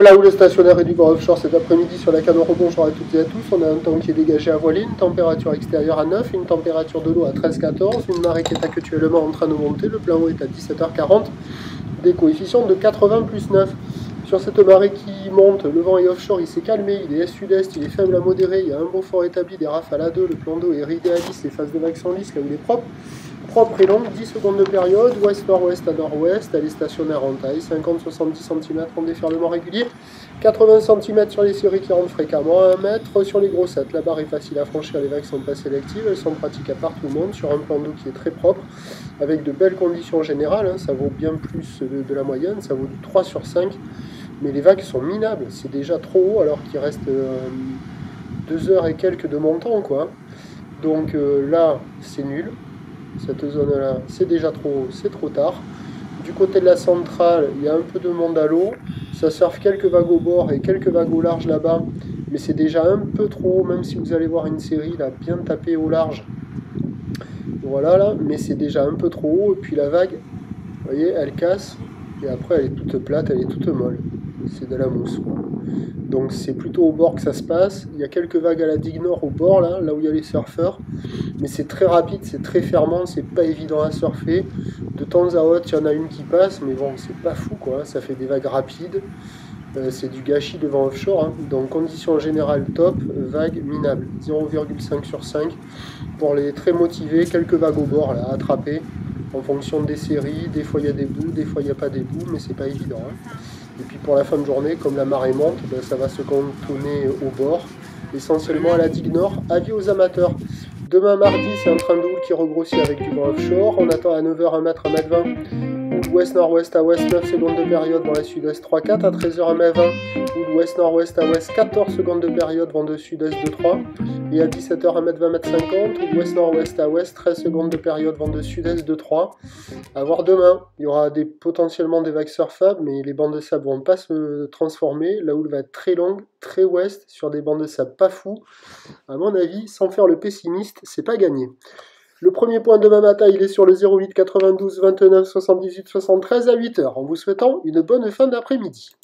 Là où le stationnaire est du Grand Offshore cet après-midi sur la canne bonjour à toutes et à tous. On a un temps qui est dégagé à voiler, une température extérieure à 9, une température de l'eau à 13-14, une marée qui est actuellement en train de monter, le plein eau est à 17h40, des coefficients de 80 plus 9. Sur cette marée qui monte, le vent est offshore, il s'est calmé, il est est-sud-est, il est faible à modéré, il y a un beau fort établi, des rafales à 2, le plan d'eau est idéaliste, les phases de vagues sont lisses, là où il est propre. Propre et longue, 10 secondes de période, ouest-nord-ouest à nord-ouest, elle est stationnaire en taille, 50-70 cm en déferlement régulier, 80 cm sur les séries qui rentrent fréquemment, 1 mètre sur les grossettes. La barre est facile à franchir, les vagues sont pas sélectives, elles sont praticables par tout le monde, sur un plan d'eau qui est très propre, avec de belles conditions générales, hein, ça vaut bien plus de la moyenne, ça vaut du 3 sur 5, mais les vagues sont minables, c'est déjà trop haut alors qu'il reste 2 heures et quelques de montant, quoi. Donc là, c'est nul. Cette zone-là, c'est déjà trop haut, c'est trop tard. Du côté de la centrale, il y a un peu de monde à l'eau. Ça surfe quelques vagues au bord et quelques vagues au large là-bas. Mais c'est déjà un peu trop haut, même si vous allez voir une série là, bien tapée au large. Voilà là, mais c'est déjà un peu trop haut. Et puis la vague, vous voyez, elle casse. Et après, elle est toute plate, elle est toute molle. C'est de la mousse, quoi. Donc c'est plutôt au bord que ça se passe. Il y a quelques vagues à la digue nord au bord, là où il y a les surfeurs. Mais c'est très rapide, c'est très fermant, c'est pas évident à surfer. De temps à autre, il y en a une qui passe, mais bon, c'est pas fou, quoi. Ça fait des vagues rapides. C'est du gâchis de vent offshore. Hein. Donc conditions générales top, vagues minables. 0,5 sur 5. Pour les très motivés, quelques vagues au bord, là, à attraper. En fonction des séries, des fois il y a des bouts, des fois il n'y a pas des bouts, mais c'est pas évident. Hein. Et puis pour la fin de journée, comme la marée monte, ben, ça va se cantonner au bord, essentiellement à la digue nord. Avis aux amateurs. Demain mardi, c'est un train de houle qui regrossit avec du vent offshore. On attend à 9h 1 mètre, 1m20. Houle ouest-nord-ouest à ouest, 9 secondes de période, vent à sud-est 3-4. À 13h 1m20. Houle ouest-nord-ouest à ouest, 14 secondes de période, vent de sud-est 2-3. Et à 17h 1m20, 1m50. Houle ouest-nord-ouest à ouest, 13 secondes de période, vent de sud-est 2-3. À voir demain, il y aura potentiellement des vagues surfables, mais les bandes de sable vont pas se transformer. La houle va être très longue, très ouest, sur des bandes de sable pas fous. À mon avis, sans faire le pessimiste, c'est pas gagné. Le premier point demain matin, il est sur le 08 92 29 78 73 à 8h, en vous souhaitant une bonne fin d'après-midi.